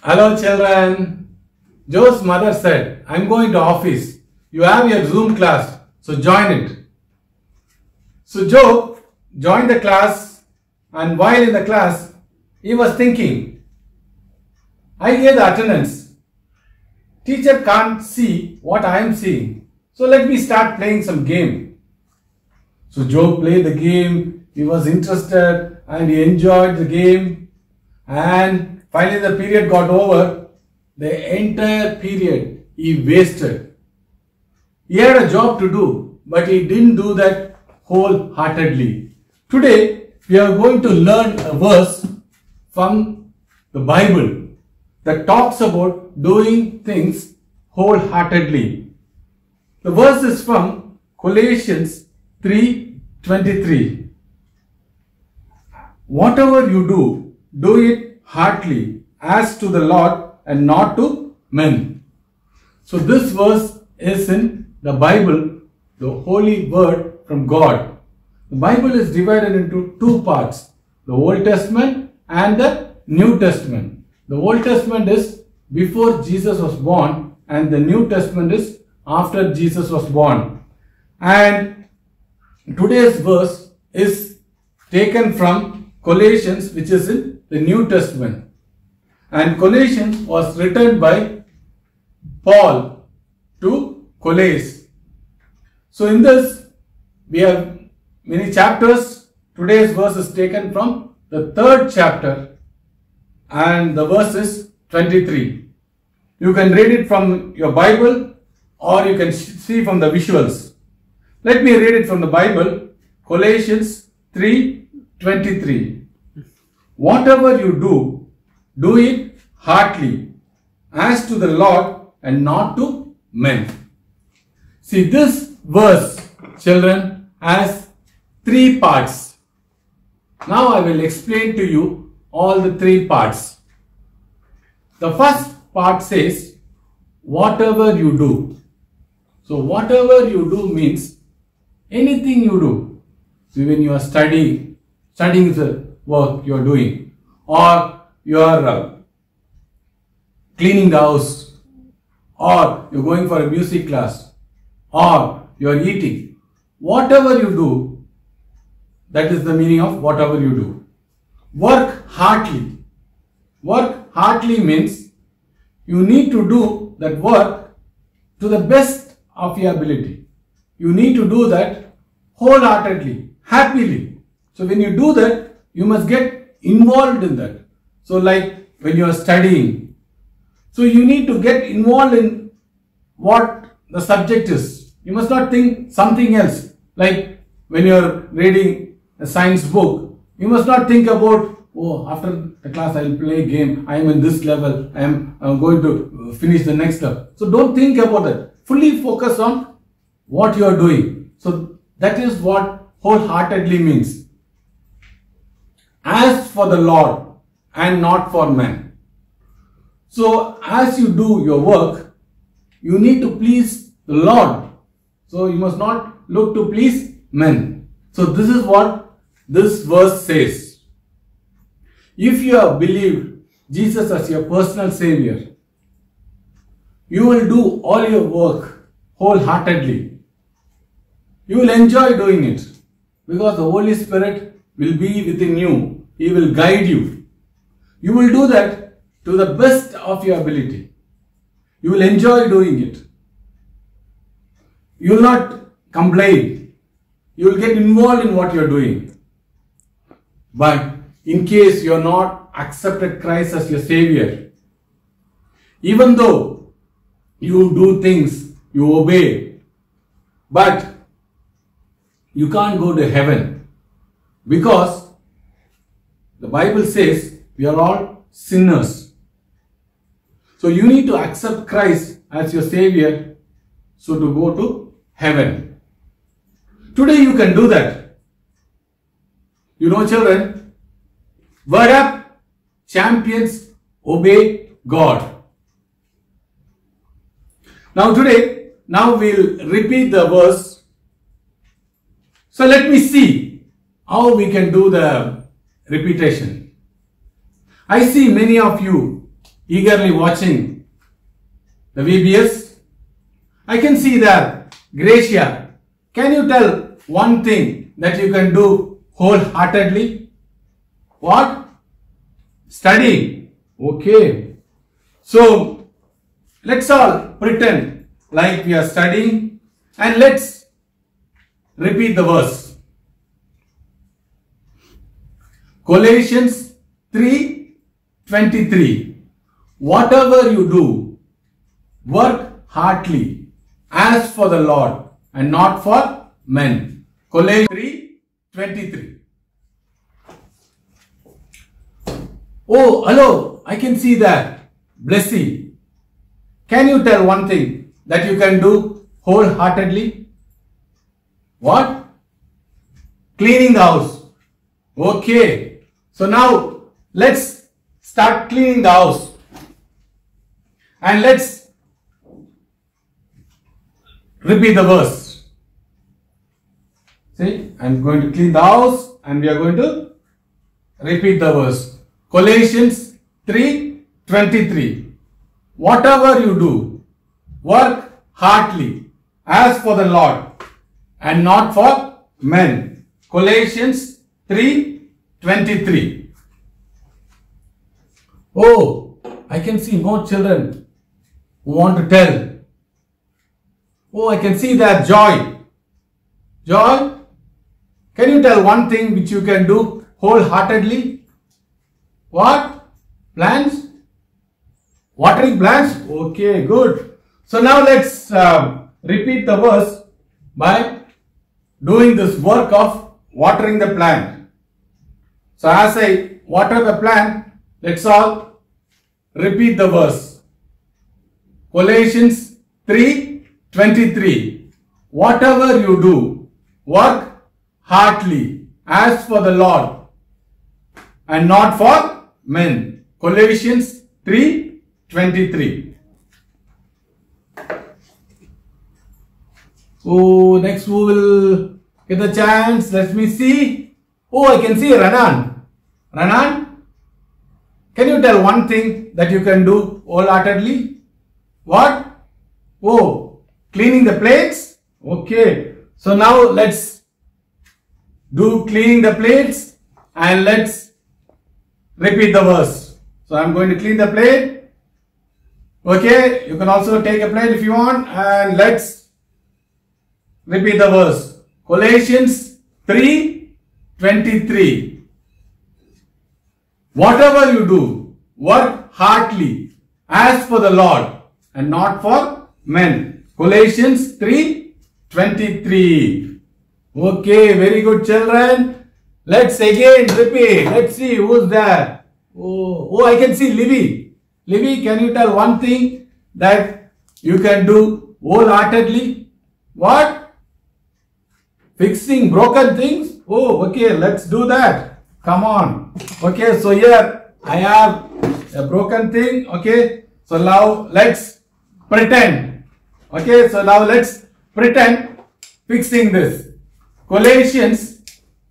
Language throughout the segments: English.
Hello children. Joe's mother said, I'm going to office. You have your Zoom class, so join it. So Joe joined the class, and while in the class, he was thinking, I hear the attendance. Teacher can't see what I am seeing. So let me start playing some game. So Joe played the game. He was interested and he enjoyed the game. And finally the period got over. The entire period he wasted. He had a job to do, but he didn't do that wholeheartedly. Today we are going to learn a verse from the Bible that talks about doing things wholeheartedly. The verse is from Colossians 3:23. Whatever you do, do it heartily as to the Lord and not to men. So this verse is in the Bible, the holy word from God. The Bible is divided into two parts, the Old Testament and the New Testament. The Old Testament is before Jesus was born and the New Testament is after Jesus was born. And today's verse is taken from Colossians, which is in the New Testament. And Colossians was written by Paul to Colossae. So in this we have many chapters. Today's verse is taken from the 3rd chapter and the verse is 23. You can read it from your Bible or you can see from the visuals. Let me read it from the Bible. Colossians 3:23. Whatever you do, do it heartily, as to the Lord and not to men. See, this verse, children, has 3 parts. Now I will explain to you all the 3 parts. The first part says, whatever you do. So whatever you do means anything you do. So when you are studying the work you are doing, or you are cleaning the house, or you are going for a music class, or you are eating. Whatever you do, that is the meaning of whatever you do. Work heartily. Work heartily means you need to do that work to the best of your ability. You need to do that wholeheartedly, happily. So when you do that, you must get involved in that. So like when you are studying, so you need to get involved in what the subject is. You must not think something else. Like when you are reading a science book, you must not think about, oh, after the class I will play a game, I am in this level, I am going to finish the next step. So don't think about that. Fully focus on what you are doing. So that is what wholeheartedly means. As for the Lord and not for men. So as you do your work, you need to please the Lord. So you must not look to please men. So this is what this verse says. If you have believed Jesus as your personal Savior, you will do all your work wholeheartedly. You will enjoy doing it because the Holy Spirit will be within you. He will guide you. You will do that to the best of your ability. You will enjoy doing it. You will not complain. You will get involved in what you are doing. But in case you are not accepted Christ as your Savior, even though you do things, you obey, but you can't go to heaven because the Bible says we are all sinners. So you need to accept Christ as your Savior so to go to heaven. Today you can do that. You know, children, word up, champions obey God. Now we'll repeat the verse. So let me see how we can do the repetition. I see many of you eagerly watching the VBS? I can see that. Gracia, can you tell one thing that you can do wholeheartedly? What? Study. Okay. So, let's all pretend like we are studying and let's repeat the verse. Colossians 3:23. Whatever you do, work heartily as for the Lord and not for men. Colossians 3:23. Oh, hello, I can see that. Blessy, can you tell one thing that you can do wholeheartedly? What? Cleaning the house. Okay. So now let's start cleaning the house. And let's repeat the verse. See, I'm going to clean the house and we are going to repeat the verse. Colossians 3:23. Whatever you do, work heartily as for the Lord and not for men. Colossians 3:23. Oh, I can see more children who want to tell. Oh, I can see that. Joy. Joy, can you tell one thing which you can do wholeheartedly? What? Plants? Watering plants? Okay, good. So now let's repeat the verse by doing this work of watering the plant. So as I water the plant, let's all repeat the verse. Colossians 3:23. Whatever you do, work heartily as for the Lord and not for men. Colossians 3:23. Oh, next who will get the chance? Let me see. Oh, I can see Ranan. Ranan, can you tell one thing that you can do wholeheartedly? What? Oh, cleaning the plates? Okay. So now let's do cleaning the plates and let's repeat the verse. So I'm going to clean the plate. Okay, you can also take a plate if you want and let's repeat the verse. Colossians 3:23. Whatever you do, work heartily as for the Lord and not for men. Colossians 3:23. Okay, very good children. Let's again repeat. Let's see who's there. Oh, I can see Livy. Livy, can you tell one thing that you can do wholeheartedly? What? Fixing broken things? Oh, okay, let's do that. Come on. Okay, so here I have a broken thing. Okay, so now let's pretend. Okay, so now let's pretend fixing this. Colossians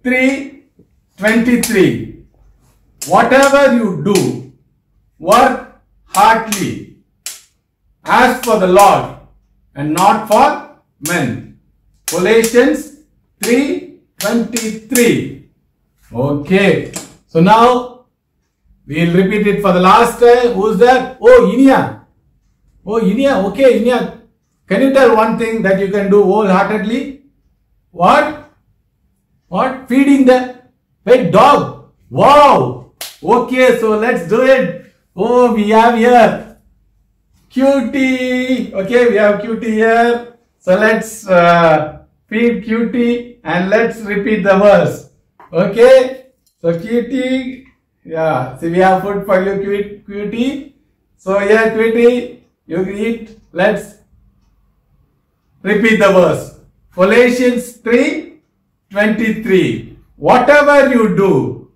3:23. Whatever you do, work heartily as for the Lord and not for men. Colossians 3:23. Okay. So now we'll repeat it for the last time. Who's there? Oh, Inia. Oh, Inia. Okay, Inia. Can you tell one thing that you can do wholeheartedly? What? What? Feeding the pet dog. Wow. Okay, so let's do it. Oh, we have here Cutie. Okay, we have Cutie here. So let's feed Cutie and let's repeat the verse. Okay, so Cutie, yeah, so we have food for you, Cutie. So here, Cutie, you eat. Let's repeat the verse. Colossians 3:23. Whatever you do,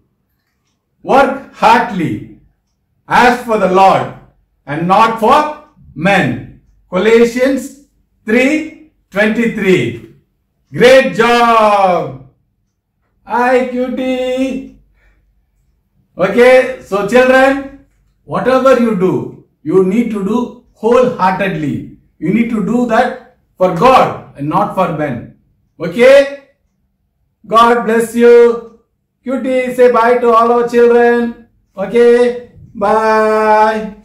work heartily as for the Lord and not for men. Colossians 3:23. Great job. Hi, Cutie. Okay, so children, whatever you do, you need to do wholeheartedly. You need to do that for God and not for men. Okay? God bless you. Cutie, say bye to all our children. Okay? Bye.